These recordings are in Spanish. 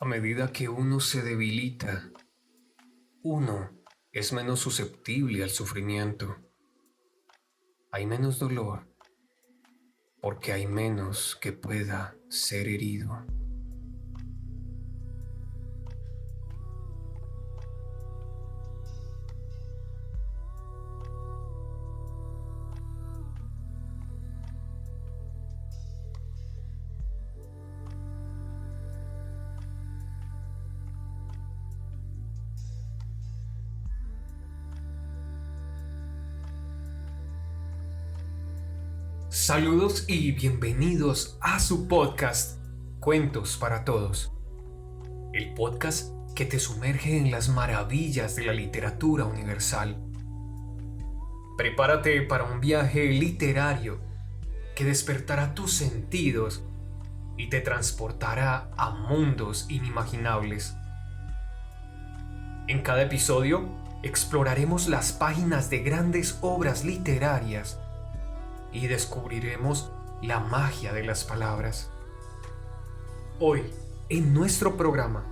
A medida que uno se debilita, uno es menos susceptible al sufrimiento. Hay menos dolor porque hay menos que pueda ser herido. Saludos y bienvenidos a su podcast Cuentos para Todos. El podcast que te sumerge en las maravillas de la literatura universal. Prepárate para un viaje literario que despertará tus sentidos y te transportará a mundos inimaginables. En cada episodio exploraremos las páginas de grandes obras literarias y descubriremos la magia de las palabras. Hoy, en nuestro programa,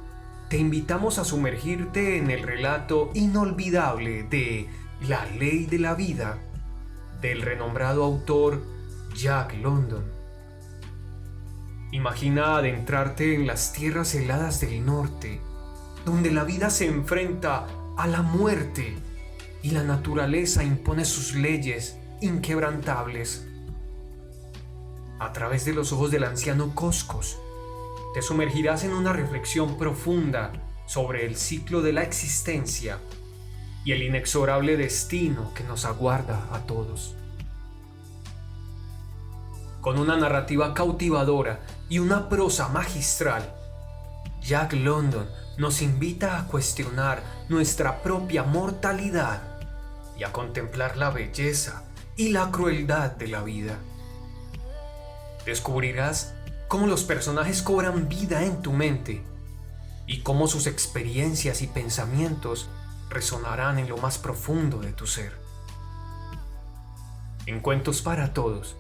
te invitamos a sumergirte en el relato inolvidable de La Ley de la Vida, del renombrado autor Jack London. Imagina adentrarte en las tierras heladas del norte, donde la vida se enfrenta a la muerte y la naturaleza impone sus leyes inquebrantables. A través de los ojos del anciano Coscos, te sumergirás en una reflexión profunda sobre el ciclo de la existencia y el inexorable destino que nos aguarda a todos. Con una narrativa cautivadora y una prosa magistral, Jack London nos invita a cuestionar nuestra propia mortalidad y a contemplar la belleza y la crueldad de la vida. Descubrirás cómo los personajes cobran vida en tu mente y cómo sus experiencias y pensamientos resonarán en lo más profundo de tu ser. En Cuentos para Todos,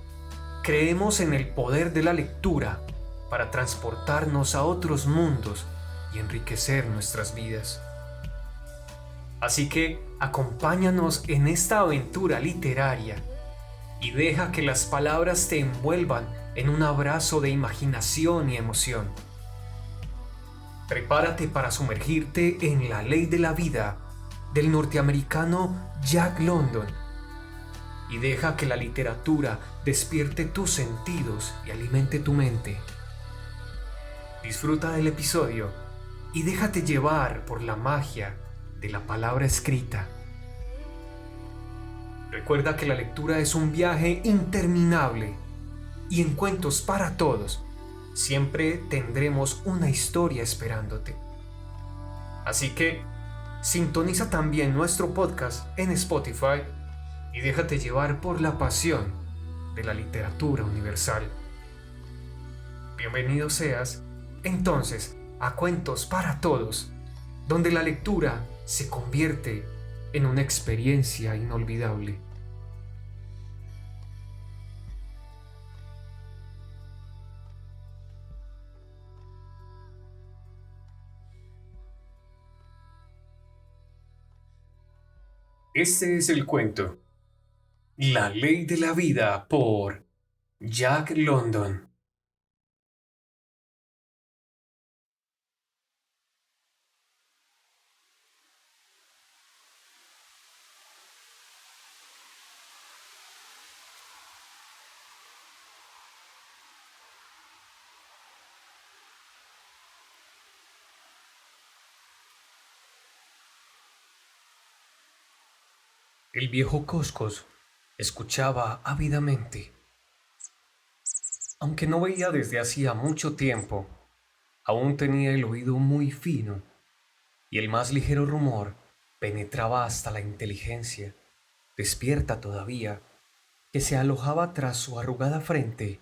creemos en el poder de la lectura para transportarnos a otros mundos y enriquecer nuestras vidas. Así que acompáñanos en esta aventura literaria y deja que las palabras te envuelvan en un abrazo de imaginación y emoción. Prepárate para sumergirte en La Ley de la Vida del norteamericano Jack London y deja que la literatura despierte tus sentidos y alimente tu mente. Disfruta del episodio y déjate llevar por la magia de la palabra escrita. Recuerda que la lectura es un viaje interminable y en Cuentos para Todos siempre tendremos una historia esperándote. Así que sintoniza también nuestro podcast en Spotify y déjate llevar por la pasión de la literatura universal. Bienvenido seas entonces a Cuentos para Todos, donde la lectura se convierte en una experiencia inolvidable. Este es el cuento La Ley de la Vida por Jack London. El viejo Coscos escuchaba ávidamente. Aunque no veía desde hacía mucho tiempo, aún tenía el oído muy fino y el más ligero rumor penetraba hasta la inteligencia, despierta todavía, que se alojaba tras su arrugada frente,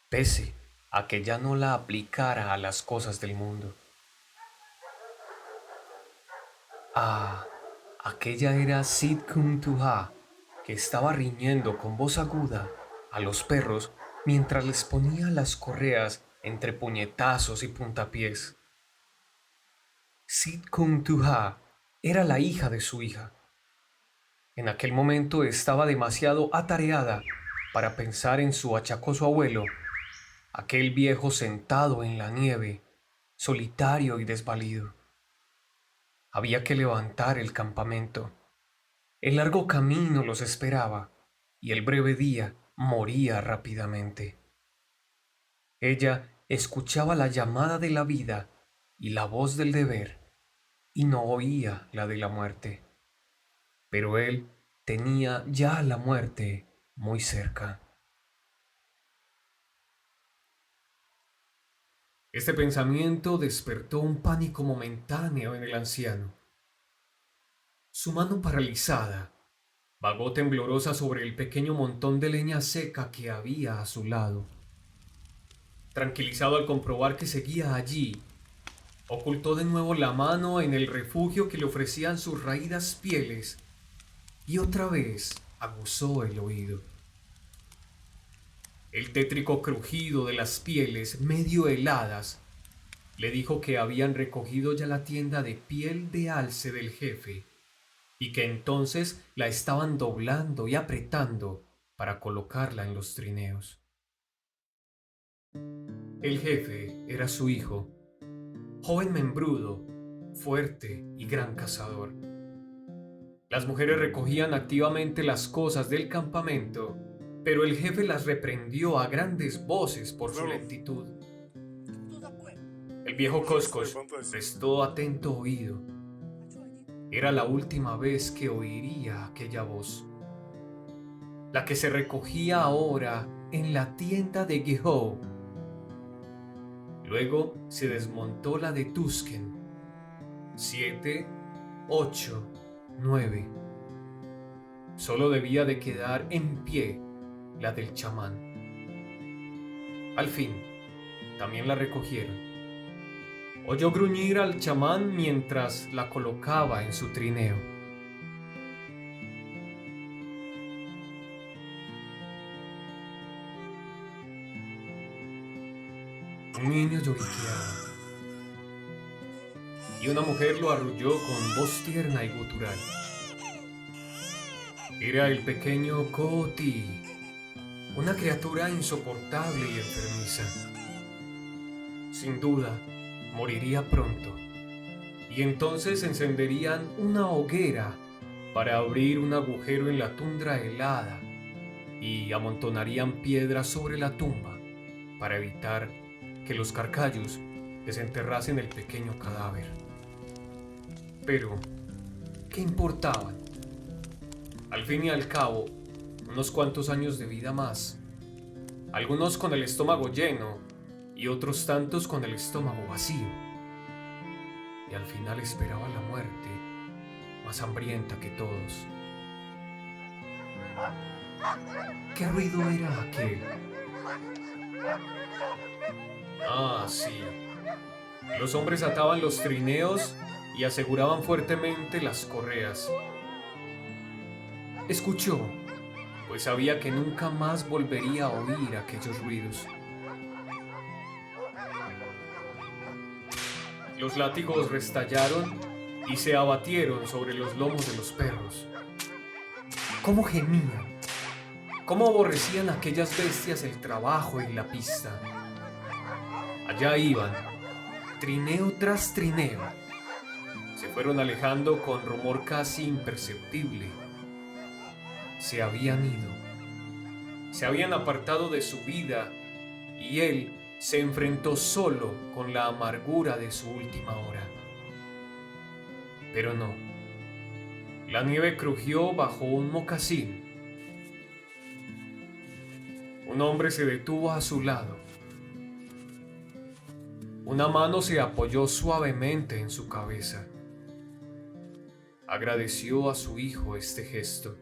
pese a que ya no la aplicara a las cosas del mundo. Ah, aquella era Sit-kun-tu-ha, que estaba riñendo con voz aguda a los perros mientras les ponía las correas entre puñetazos y puntapiés. Sit-kun-tu-ha era la hija de su hija. En aquel momento estaba demasiado atareada para pensar en su achacoso abuelo, aquel viejo sentado en la nieve, solitario y desvalido. Había que levantar el campamento. El largo camino los esperaba y el breve día moría rápidamente. Ella escuchaba la llamada de la vida y la voz del deber y no oía la de la muerte. Pero él tenía ya la muerte muy cerca. Este pensamiento despertó un pánico momentáneo en el anciano. Su mano paralizada vagó temblorosa sobre el pequeño montón de leña seca que había a su lado. Tranquilizado al comprobar que seguía allí, ocultó de nuevo la mano en el refugio que le ofrecían sus raídas pieles y otra vez aguzó el oído. El tétrico crujido de las pieles medio heladas le dijo que habían recogido ya la tienda de piel de alce del jefe y que entonces la estaban doblando y apretando para colocarla en los trineos. El jefe era su hijo, joven membrudo, fuerte y gran cazador. Las mujeres recogían activamente las cosas del campamento, pero el jefe las reprendió a grandes voces por su lentitud. El viejo Koskosh prestó atento oído. Era la última vez que oiría aquella voz, la que se recogía ahora en la tienda de Gehou. Luego se desmontó la de Tusken. 7, 8, 9. Solo debía de quedar en pie la del chamán. Al fin, también la recogieron. Oyó gruñir al chamán mientras la colocaba en su trineo. Un niño lloriqueaba y una mujer lo arrulló con voz tierna y gutural. Era el pequeño Ko-ti, una criatura insoportable y enfermiza. Sin duda, moriría pronto, y entonces encenderían una hoguera para abrir un agujero en la tundra helada y amontonarían piedras sobre la tumba para evitar que los carcayos desenterrasen el pequeño cadáver. Pero, ¿qué importaban? Al fin y al cabo, unos cuantos años de vida más, algunos con el estómago lleno y otros tantos con el estómago vacío. Y al final esperaba la muerte, más hambrienta que todos. ¿Qué ruido era aquel? Ah, sí. Los hombres ataban los trineos y aseguraban fuertemente las correas. Escuchó, pues sabía que nunca más volvería a oír aquellos ruidos. Los látigos restallaron y se abatieron sobre los lomos de los perros. ¿Cómo gemían? ¿Cómo aborrecían aquellas bestias el trabajo y la pista? Allá iban, trineo tras trineo. Se fueron alejando con rumor casi imperceptible. Se habían ido. Se habían apartado de su vida y él se enfrentó solo con la amargura de su última hora. Pero no. La nieve crujió bajo un mocasín. Un hombre se detuvo a su lado. Una mano se apoyó suavemente en su cabeza. Agradeció a su hijo este gesto.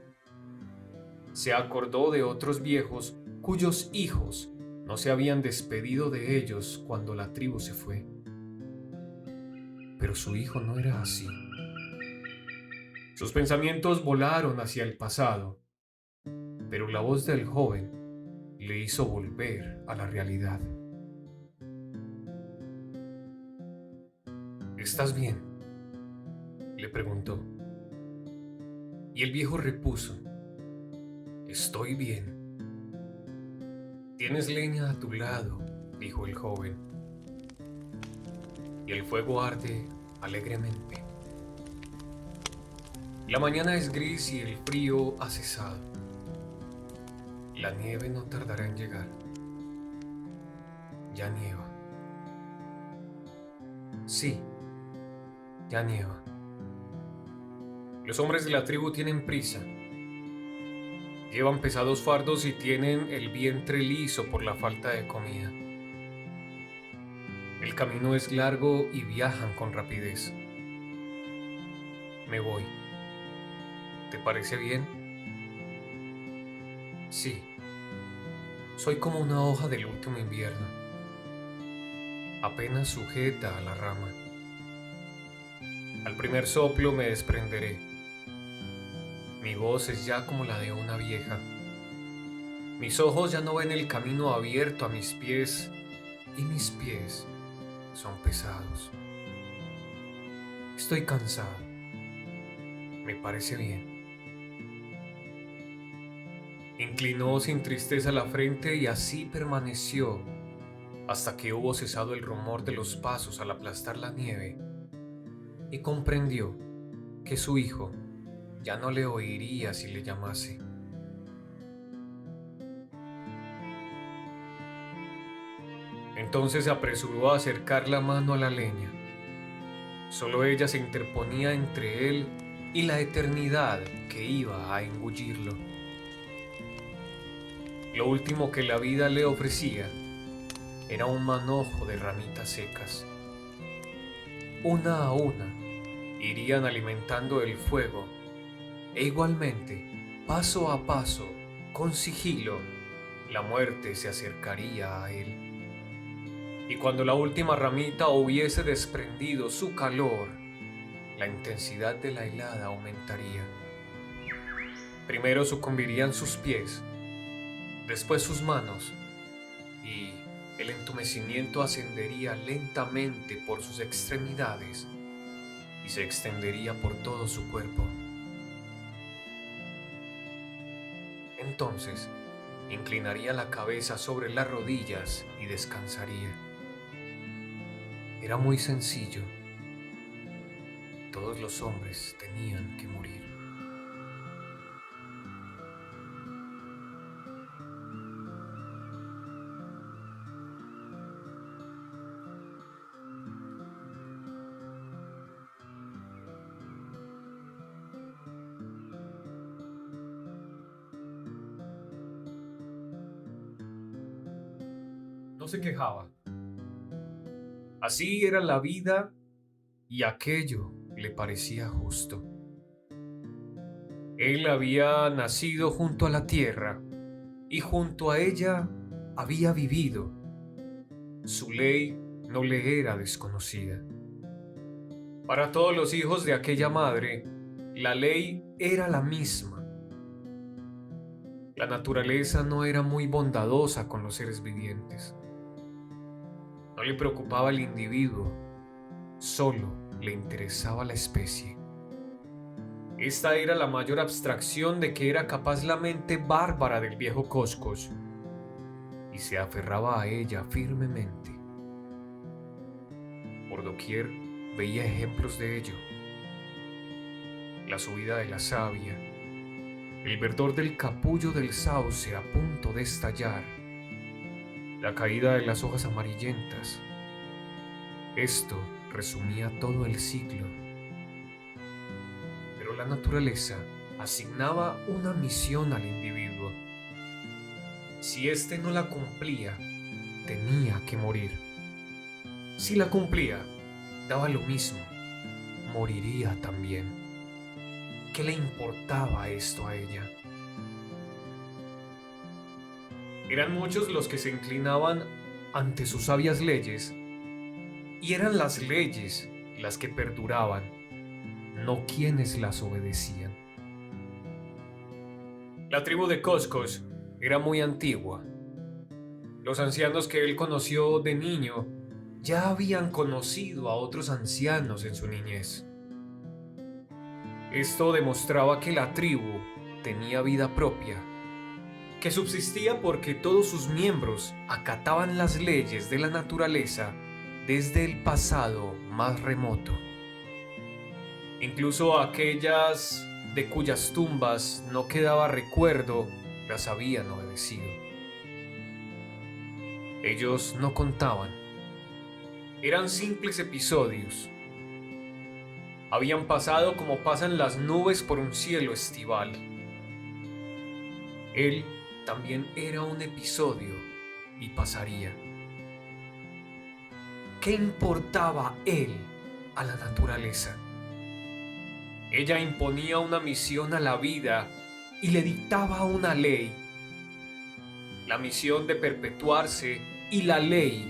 Se acordó de otros viejos cuyos hijos no se habían despedido de ellos cuando la tribu se fue. Pero su hijo no era así. Sus pensamientos volaron hacia el pasado, pero la voz del joven le hizo volver a la realidad. ¿Estás bien? le preguntó. Y el viejo repuso: «Estoy bien». «Tienes leña a tu lado», dijo el joven, «y el fuego arde alegremente. La mañana es gris y el frío ha cesado. La nieve no tardará en llegar. Ya nieva. Sí, ya nieva. Los hombres de la tribu tienen prisa. Llevan pesados fardos y tienen el vientre liso por la falta de comida. El camino es largo y viajan con rapidez. Me voy. ¿Te parece bien? Sí. Soy como una hoja del último invierno, apenas sujeta a la rama. Al primer soplo me desprenderé. Mi voz es ya como la de una vieja. Mis ojos ya no ven el camino abierto a mis pies y mis pies son pesados. Estoy cansado. Me parece bien. Inclinó sin tristeza la frente y así permaneció hasta que hubo cesado el rumor de los pasos al aplastar la nieve y comprendió que su hijo ya no le oiría si le llamase. Entonces se apresuró a acercar la mano a la leña. Solo ella se interponía entre él y la eternidad que iba a engullirlo. Lo último que la vida le ofrecía era un manojo de ramitas secas. Una a una irían alimentando el fuego e igualmente, paso a paso, con sigilo, la muerte se acercaría a él. Y cuando la última ramita hubiese desprendido su calor, la intensidad de la helada aumentaría. Primero sucumbirían sus pies, después sus manos, y el entumecimiento ascendería lentamente por sus extremidades y se extendería por todo su cuerpo. Entonces, inclinaría la cabeza sobre las rodillas y descansaría. Era muy sencillo. Todos los hombres tenían que morir. No se quejaba. Así era la vida y aquello le parecía justo. Él había nacido junto a la tierra y junto a ella había vivido. Su ley no le era desconocida. Para todos los hijos de aquella madre, la ley era la misma. La naturaleza no era muy bondadosa con los seres vivientes. No le preocupaba el individuo, solo le interesaba la especie. Esta era la mayor abstracción de que era capaz la mente bárbara del viejo Coscos, y se aferraba a ella firmemente. Por doquier veía ejemplos de ello. La subida de la savia, el verdor del capullo del sauce a punto de estallar, la caída de las hojas amarillentas. Esto resumía todo el ciclo. Pero la naturaleza asignaba una misión al individuo. Si éste no la cumplía, tenía que morir. Si la cumplía, daba lo mismo, moriría también. ¿Qué le importaba esto a ella? Eran muchos los que se inclinaban ante sus sabias leyes, y eran las leyes las que perduraban, no quienes las obedecían. La tribu de Coscos era muy antigua. Los ancianos que él conoció de niño ya habían conocido a otros ancianos en su niñez. Esto demostraba que la tribu tenía vida propia, que subsistía porque todos sus miembros acataban las leyes de la naturaleza desde el pasado más remoto. Incluso aquellas de cuyas tumbas no quedaba recuerdo las habían obedecido. Ellos no contaban. Eran simples episodios. Habían pasado como pasan las nubes por un cielo estival. Él también era un episodio y pasaría. ¿Qué importaba él a la naturaleza? Ella imponía una misión a la vida y le dictaba una ley. La misión de perpetuarse y la ley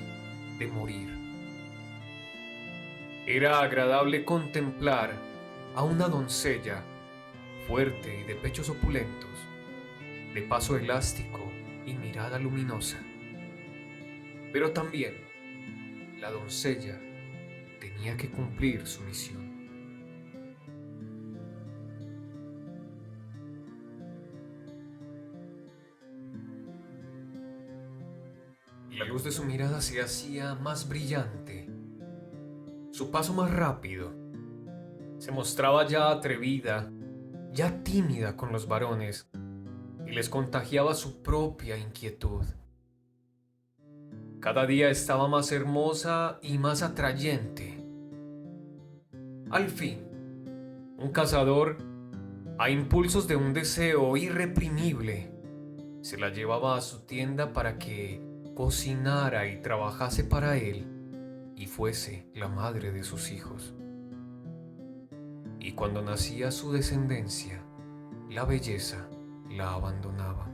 de morir. Era agradable contemplar a una doncella fuerte y de pechos opulentos, de paso elástico y mirada luminosa. Pero también la doncella tenía que cumplir su misión. La luz de su mirada se hacía más brillante, su paso más rápido. Se mostraba ya atrevida, ya tímida con los varones, y les contagiaba su propia inquietud. Cada día estaba más hermosa y más atrayente. Al fin, un cazador, a impulsos de un deseo irreprimible, se la llevaba a su tienda para que cocinara y trabajase para él y fuese la madre de sus hijos. Y cuando nacía su descendencia, la belleza la abandonaba.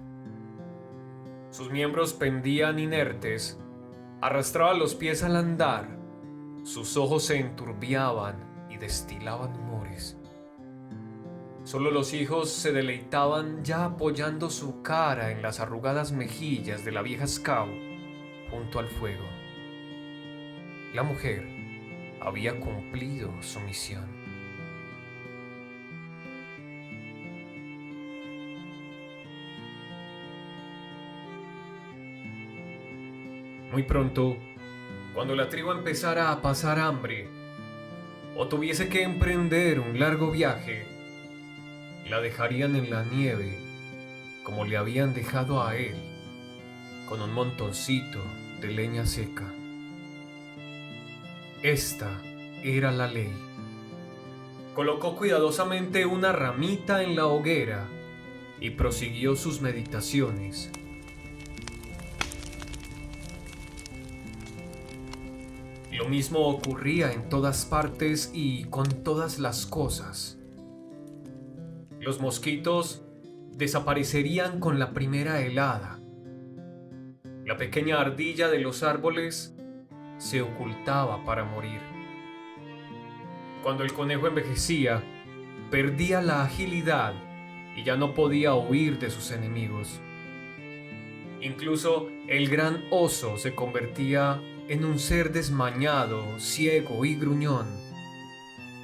Sus miembros pendían inertes, arrastraba los pies al andar, sus ojos se enturbiaban y destilaban humores. Solo los hijos se deleitaban ya apoyando su cara en las arrugadas mejillas de la vieja scout junto al fuego. La mujer había cumplido su misión. Muy pronto, cuando la tribu empezara a pasar hambre o tuviese que emprender un largo viaje, la dejarían en la nieve como le habían dejado a él, con un montoncito de leña seca. Esta era la ley. Colocó cuidadosamente una ramita en la hoguera y prosiguió sus meditaciones. Lo mismo ocurría en todas partes y con todas las cosas. Los mosquitos desaparecerían con la primera helada. La pequeña ardilla de los árboles se ocultaba para morir. Cuando el conejo envejecía, perdía la agilidad y ya no podía huir de sus enemigos. Incluso el gran oso se convertía en un ser desmañado, ciego y gruñón,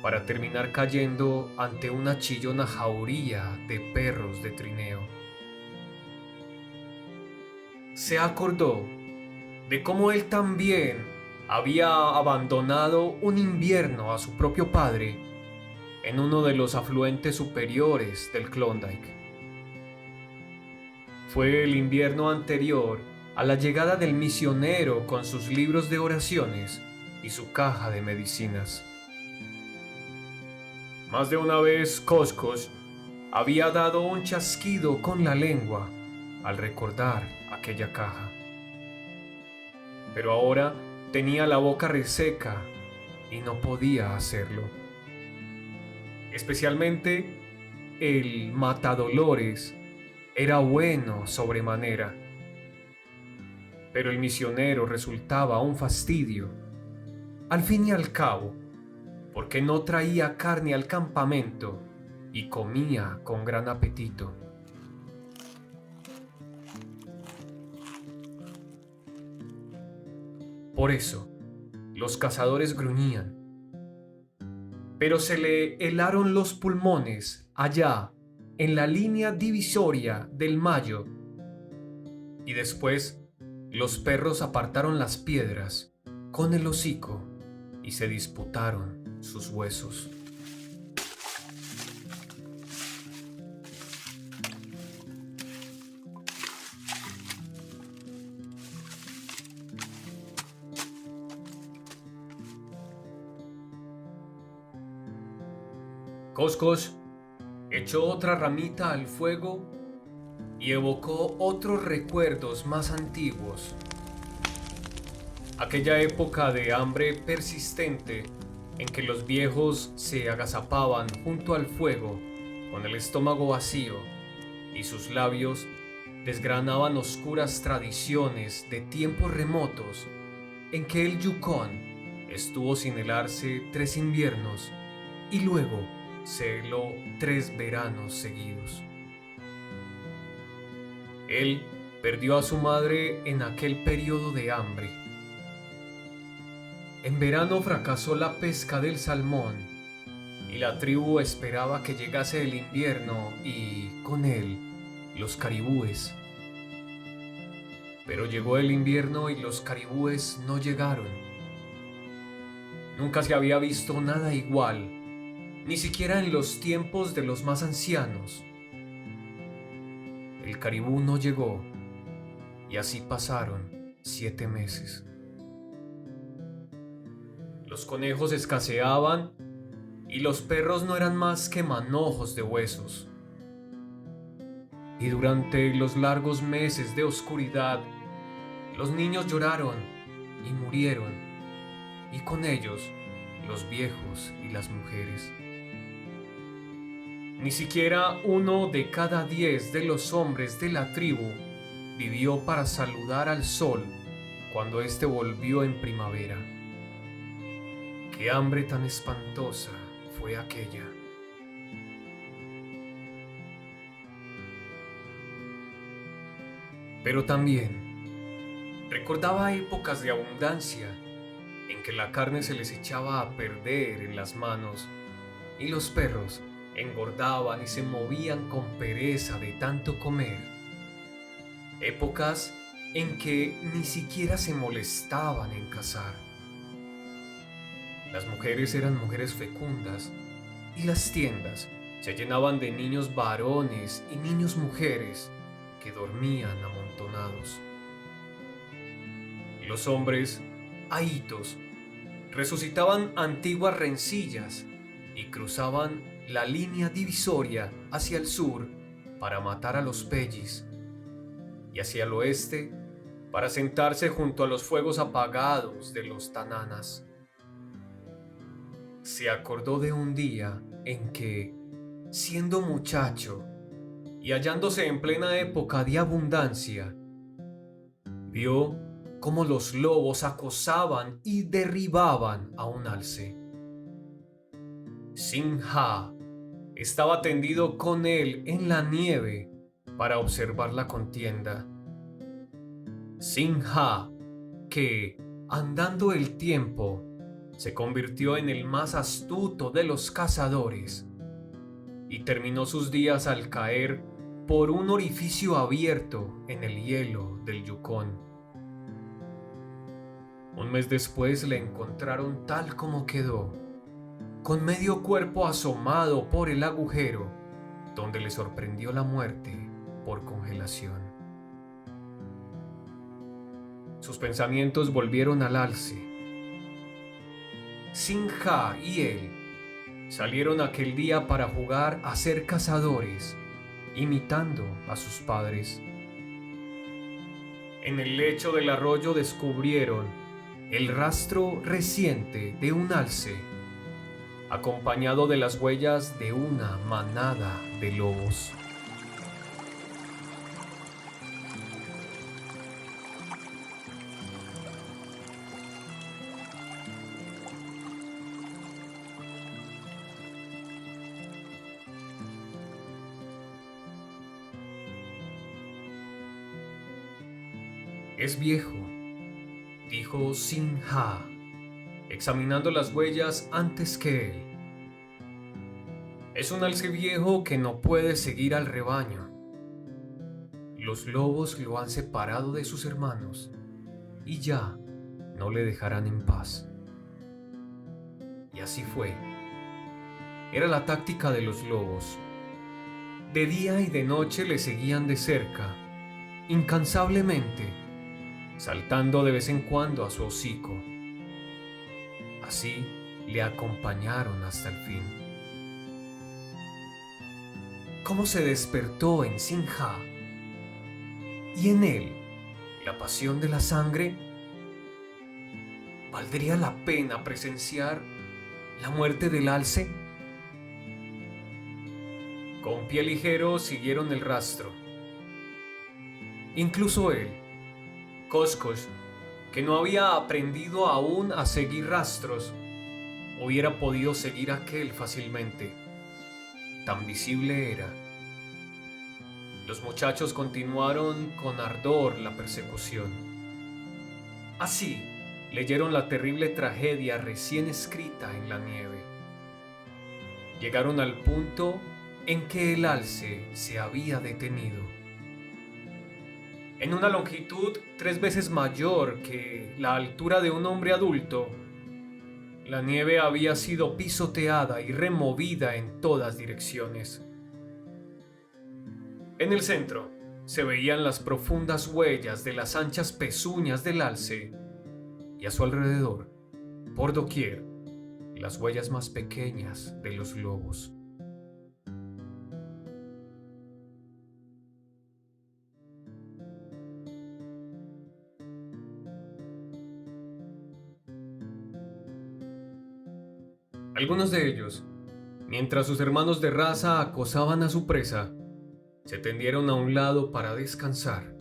para terminar cayendo ante una chillona jauría de perros de trineo. Se acordó de cómo él también había abandonado un invierno a su propio padre en uno de los afluentes superiores del Klondike. Fue el invierno anterior a la llegada del misionero con sus libros de oraciones y su caja de medicinas. Más de una vez Koskos había dado un chasquido con la lengua al recordar aquella caja. Pero ahora tenía la boca reseca y no podía hacerlo. Especialmente el matadolores era bueno sobremanera. Pero el misionero resultaba un fastidio. Al fin y al cabo, porque no traía carne al campamento y comía con gran apetito. Por eso, los cazadores gruñían. Pero se le helaron los pulmones allá, en la línea divisoria del Mayo. Y después los perros apartaron las piedras con el hocico y se disputaron sus huesos. Coscos echó otra ramita al fuego y evocó otros recuerdos más antiguos. Aquella época de hambre persistente en que los viejos se agazapaban junto al fuego con el estómago vacío y sus labios desgranaban oscuras tradiciones de tiempos remotos en que el Yukón estuvo sin helarse 3 inviernos y luego se heló 3 veranos seguidos. Él perdió a su madre en aquel periodo de hambre. En verano fracasó la pesca del salmón y la tribu esperaba que llegase el invierno y, con él, los caribúes. Pero llegó el invierno y los caribúes no llegaron. Nunca se había visto nada igual, ni siquiera en los tiempos de los más ancianos. El caribú no llegó y así pasaron 7 meses. Los conejos escaseaban y los perros no eran más que manojos de huesos. Y durante los largos meses de oscuridad, los niños lloraron y murieron, y con ellos los viejos y las mujeres. Ni siquiera 1 de cada 10 de los hombres de la tribu vivió para saludar al sol cuando éste volvió en primavera. ¡Qué hambre tan espantosa fue aquella! Pero también recordaba épocas de abundancia en que la carne se les echaba a perder en las manos y los perros engordaban y se movían con pereza de tanto comer. Épocas en que ni siquiera se molestaban en cazar. Las mujeres eran mujeres fecundas y las tiendas se llenaban de niños varones y niños mujeres que dormían amontonados. Los hombres, ahitos, resucitaban antiguas rencillas y cruzaban la línea divisoria hacia el sur para matar a los pellis y hacia el oeste para sentarse junto a los fuegos apagados de los tananas. Se acordó de un día en que, siendo muchacho y hallándose en plena época de abundancia, vio cómo los lobos acosaban y derribaban a un alce. Sin-ha estaba tendido con él en la nieve para observar la contienda. Sin-ha, que, andando el tiempo, se convirtió en el más astuto de los cazadores y terminó sus días al caer por un orificio abierto en el hielo del Yukón. Un mes después le encontraron tal como quedó, con medio cuerpo asomado por el agujero, donde le sorprendió la muerte por congelación. Sus pensamientos volvieron al alce. Sin-ha y él salieron aquel día para jugar a ser cazadores, imitando a sus padres. En el lecho del arroyo descubrieron el rastro reciente de un alce, acompañado de las huellas de una manada de lobos. Es viejo, dijo Sin-ha, examinando las huellas antes que él. Es un alce viejo que no puede seguir al rebaño. Los lobos lo han separado de sus hermanos y ya no le dejarán en paz. Y así fue. Era la táctica de los lobos. De día y de noche le seguían de cerca, incansablemente, saltando de vez en cuando a su hocico. Así le acompañaron hasta el fin. Cómo se despertó en Sinja y en él la pasión de la sangre. ¿Valdría la pena presenciar la muerte del alce? Con pie ligero siguieron el rastro. Incluso él, Koskos, que no había aprendido aún a seguir rastros, hubiera podido seguir aquel fácilmente. Tan visible era. Los muchachos continuaron con ardor la persecución. Así, leyeron la terrible tragedia recién escrita en la nieve. Llegaron al punto en que el alce se había detenido. En una longitud 3 veces mayor que la altura de un hombre adulto, la nieve había sido pisoteada y removida en todas direcciones. En el centro se veían las profundas huellas de las anchas pezuñas del alce y a su alrededor, por doquier, las huellas más pequeñas de los lobos. Algunos de ellos, mientras sus hermanos de raza acosaban a su presa, se tendieron a un lado para descansar.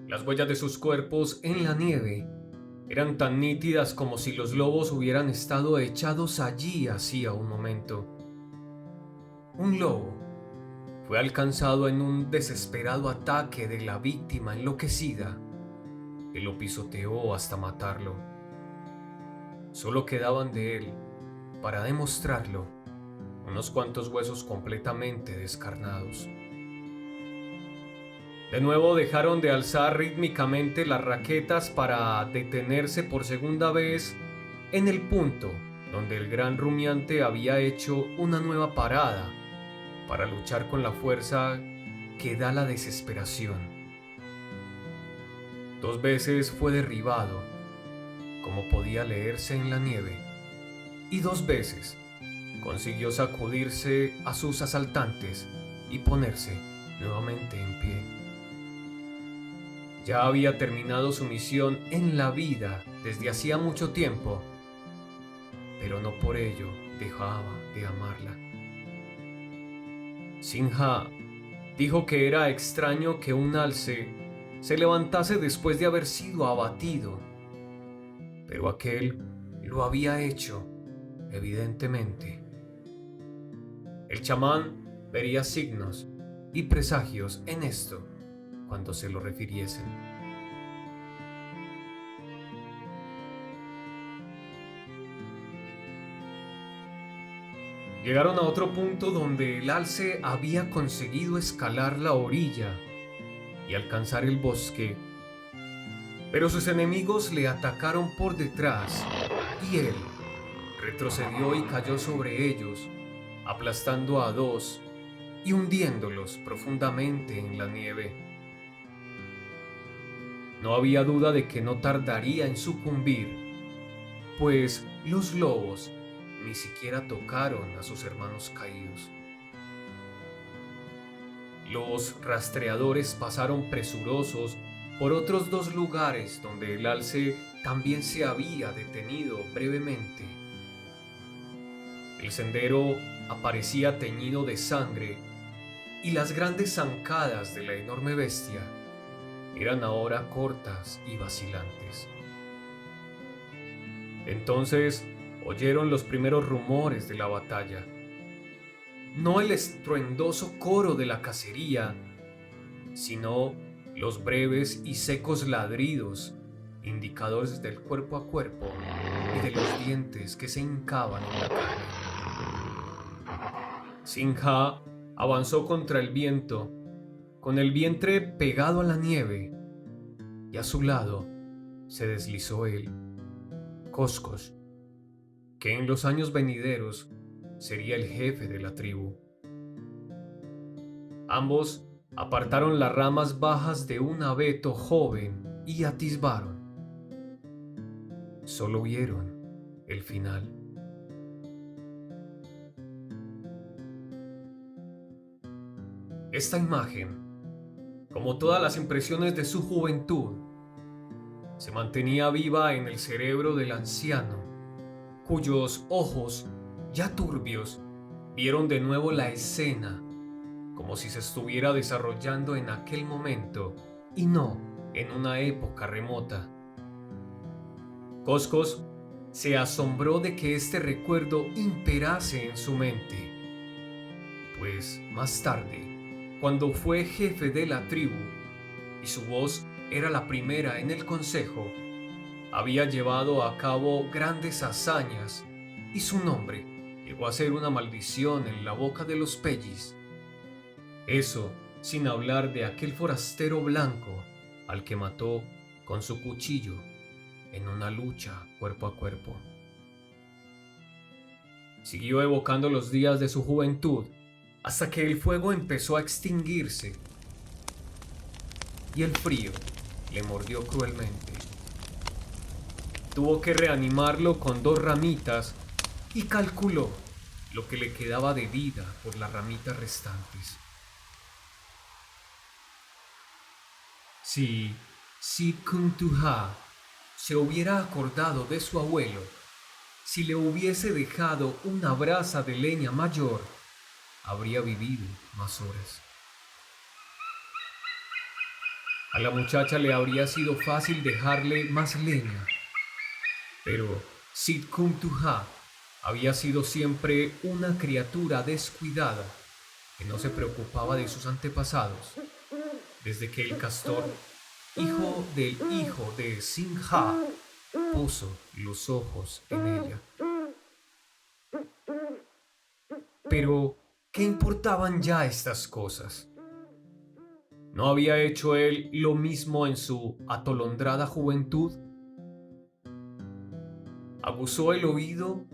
Las huellas de sus cuerpos en la nieve eran tan nítidas como si los lobos hubieran estado echados allí hacía un momento. Un lobo fue alcanzado en un desesperado ataque de la víctima enloquecida, que lo pisoteó hasta matarlo. Solo quedaban de él, para demostrarlo, unos cuantos huesos completamente descarnados. De nuevo dejaron de alzar rítmicamente las raquetas para detenerse por segunda vez en el punto donde el gran rumiante había hecho una nueva parada para luchar con la fuerza que da la desesperación. 2 veces fue derribado, como podía leerse en la nieve, y 2 veces consiguió sacudirse a sus asaltantes y ponerse nuevamente en pie. Ya había terminado su misión en la vida desde hacía mucho tiempo, pero no por ello dejaba de amarla. Sinja dijo que era extraño que un alce se levantase después de haber sido abatido, pero aquel lo había hecho, evidentemente. El chamán vería signos y presagios en esto cuando se lo refiriesen. Llegaron a otro punto donde el alce había conseguido escalar la orilla y alcanzar el bosque, pero sus enemigos le atacaron por detrás y él retrocedió y cayó sobre ellos, aplastando a 2 y hundiéndolos profundamente en la nieve. No había duda de que no tardaría en sucumbir, pues los lobos ni siquiera tocaron a sus hermanos caídos. Los rastreadores pasaron presurosos por otros 2 lugares donde el alce también se había detenido brevemente. El sendero aparecía teñido de sangre y las grandes zancadas de la enorme bestia eran ahora cortas y vacilantes. Entonces oyeron los primeros rumores de la batalla. No el estruendoso coro de la cacería, sino los breves y secos ladridos, indicadores del cuerpo a cuerpo y de los dientes que se hincaban en la carne. Singha avanzó contra el viento, con el vientre pegado a la nieve, y a su lado se deslizó él, Coscos, que en los años venideros sería el jefe de la tribu. Ambos apartaron las ramas bajas de un abeto joven y atisbaron. Solo vieron el final. Esta imagen, como todas las impresiones de su juventud, se mantenía viva en el cerebro del anciano, cuyos ojos, ya turbios, vieron de nuevo la escena, como si se estuviera desarrollando en aquel momento y no en una época remota. Coscos se asombró de que este recuerdo imperase en su mente, pues más tarde, cuando fue jefe de la tribu y su voz era la primera en el consejo, había llevado a cabo grandes hazañas y su nombre llegó a ser una maldición en la boca de los Pellis. Eso sin hablar de aquel forastero blanco al que mató con su cuchillo en una lucha cuerpo a cuerpo. Siguió evocando los días de su juventud hasta que el fuego empezó a extinguirse y el frío le mordió cruelmente. Tuvo que reanimarlo con 2 ramitas y calculó lo que le quedaba de vida por las ramitas restantes. Si Kuntuha se hubiera acordado de su abuelo, si le hubiese dejado una brasa de leña mayor, habría vivido más horas. A la muchacha le habría sido fácil dejarle más leña, pero Sid Kuntuha había sido siempre una criatura descuidada que no se preocupaba de sus antepasados, desde que el castor, hijo del hijo de Singha, puso los ojos en ella. Pero, ¿qué importaban ya estas cosas? ¿No había hecho él lo mismo en su atolondrada juventud? Aguzó el oído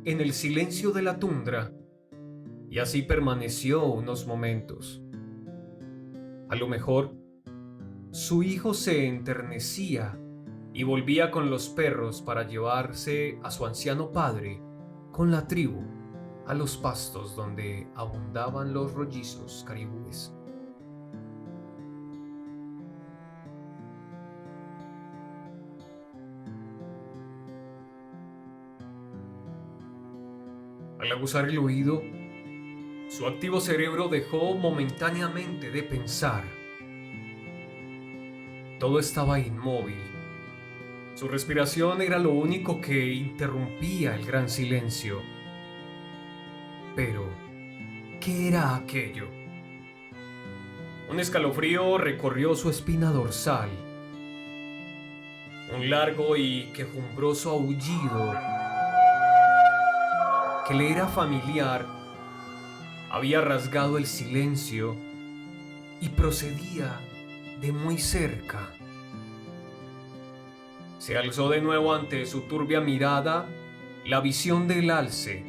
en el silencio de la tundra y así permaneció unos momentos. A lo mejor, su hijo se enternecía y volvía con los perros para llevarse a su anciano padre con la tribu a los pastos donde abundaban los rollizos caribúes. Al aguzar el oído, su activo cerebro dejó momentáneamente de pensar. Todo estaba inmóvil. Su respiración era lo único que interrumpía el gran silencio. Pero, ¿qué era aquello? Un escalofrío recorrió su espina dorsal. Un largo y quejumbroso aullido que le era familiar había rasgado el silencio y procedía de muy cerca. Se alzó de nuevo ante su turbia mirada la visión del alce,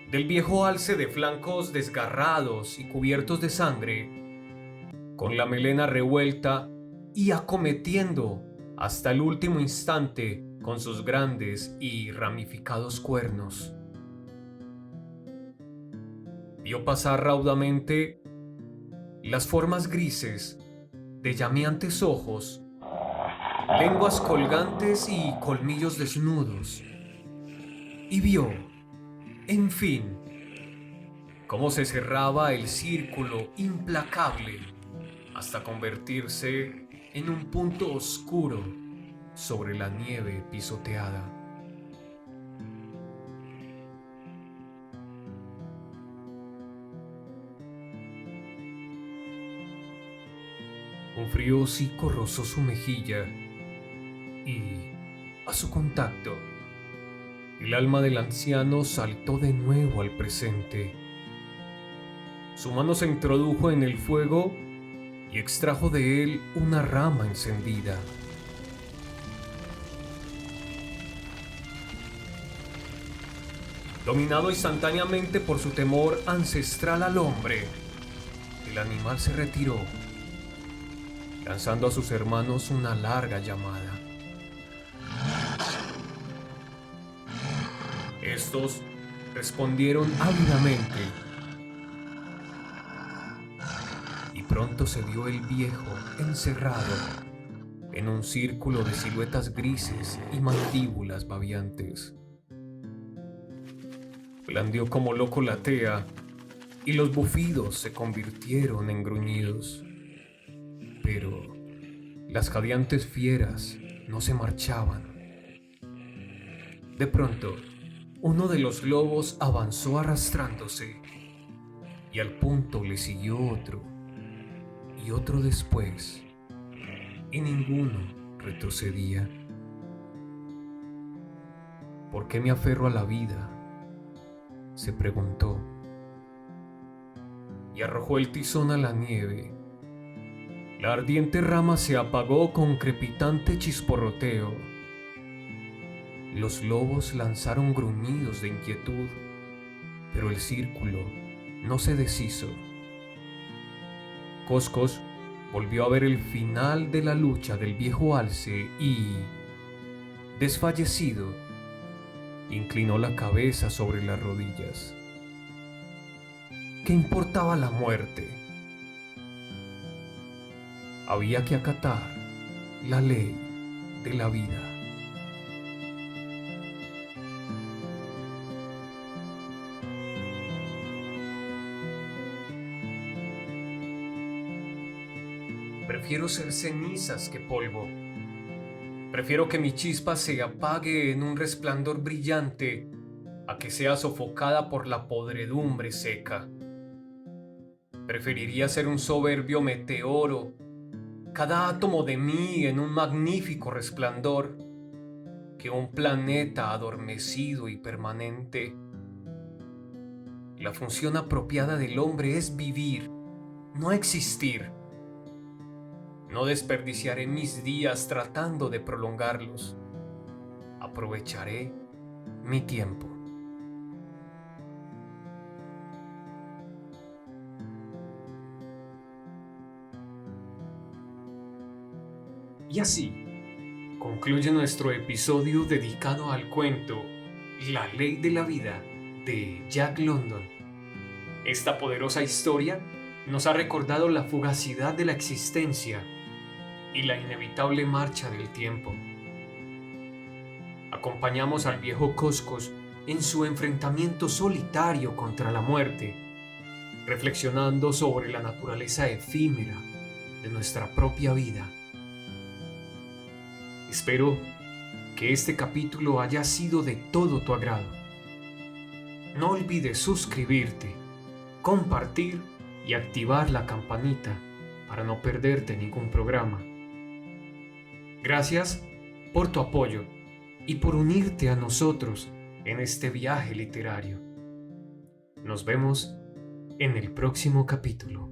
del viejo alce de flancos desgarrados y cubiertos de sangre, con la melena revuelta y acometiendo hasta el último instante con sus grandes y ramificados cuernos. Vio pasar raudamente las formas grises de llameantes ojos, lenguas colgantes y colmillos desnudos, y vio, en fin, cómo se cerraba el círculo implacable hasta convertirse en un punto oscuro sobre la nieve pisoteada. Un frío hocico rozó su mejilla y, a su contacto, el alma del anciano saltó de nuevo al presente. Su mano se introdujo en el fuego y extrajo de él una rama encendida. Dominado instantáneamente por su temor ancestral al hombre, el animal se retiró, lanzando a sus hermanos una larga llamada. Estos respondieron ávidamente, y pronto se vio el viejo encerrado en un círculo de siluetas grises y mandíbulas babeantes. Blandió como loco la tea y los bufidos se convirtieron en gruñidos. Pero las jadeantes fieras no se marchaban. De pronto, uno de los lobos avanzó arrastrándose y al punto le siguió otro y otro después, y ninguno retrocedía. ¿Por qué me aferro a la vida?, se preguntó, y arrojó el tizón a la nieve. La ardiente rama se apagó con crepitante chisporroteo. Los lobos lanzaron gruñidos de inquietud, pero el círculo no se deshizo. Coscos volvió a ver el final de la lucha del viejo alce y, desfallecido, inclinó la cabeza sobre las rodillas. ¿Qué importaba la muerte? Había que acatar la ley de la vida. Prefiero ser cenizas que polvo. Prefiero que mi chispa se apague en un resplandor brillante a que sea sofocada por la podredumbre seca. Preferiría ser un soberbio meteoro, cada átomo de mí en un magnífico resplandor, que un planeta adormecido y permanente. La función apropiada del hombre es vivir, no existir. No desperdiciaré mis días tratando de prolongarlos. Aprovecharé mi tiempo. Y así concluye nuestro episodio dedicado al cuento La Ley de la Vida de Jack London. Esta poderosa historia nos ha recordado la fugacidad de la existencia y la inevitable marcha del tiempo. Acompañamos al viejo Coscos en su enfrentamiento solitario contra la muerte, reflexionando sobre la naturaleza efímera de nuestra propia vida. Espero que este capítulo haya sido de todo tu agrado. No olvides suscribirte, compartir y activar la campanita para no perderte ningún programa. Gracias por tu apoyo y por unirte a nosotros en este viaje literario. Nos vemos en el próximo capítulo.